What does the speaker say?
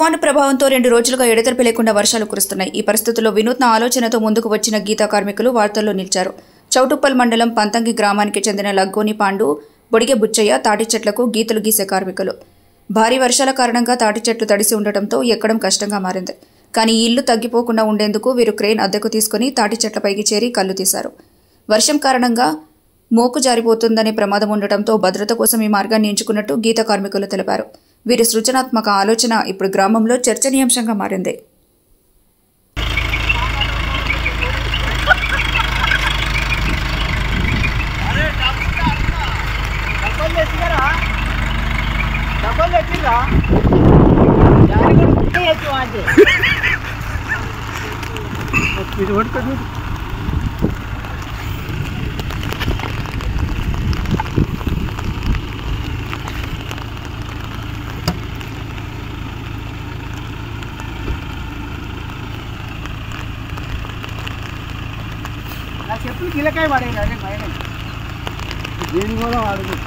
తుఫాను ప్రభావంతో 2 రోజులుగా ఎడతెరిపి లేకుండా వర్షాలు కురుస్తున్నాయి. ఈ పరిస్థితుల్లో వినూత్న ఆలోచనతో ముందుకు వచ్చిన గీతా కార్మికులు వార్తల్లో నిలిచారు. చౌటుప్పల్ మండలం పంతంగి గ్రామానికి చెందిన లగ్గోని పాండు, బొడిగె బుచ్చయ్య తాటి చెట్లకు గీతలు గీసే కార్మికులు. భారీ వర్షాల కారణంగా తాటి చెట్లు తడిసి ఉండటంతో ఎక్కడం కష్టంగా మారింది. కానీ ఈ ఇల్లు తగ్గిపోకుండా ఉండేందుకు వీరు క్రేన్ అద్దెకు తీసుకుని తాటి చెట్లపైకి చేరి కళ్ళు తీశారు. వర్షం కారణంగా మోకు జారిపోతుందనే ప్రమాదం ఉండటంతో భద్రత కోసం ఈ మార్గాన్ని ఎంచుకున్నట్టు గీత కార్మికులు తెలిపారు. వీరి సృజనాత్మక ఆలోచన ఇప్పుడు గ్రామంలో చర్చనీయాంశంగా మారింది. చెప్పులు కిలకాయ పడేది అదే భయం దీని కూడా వాడుతుంది.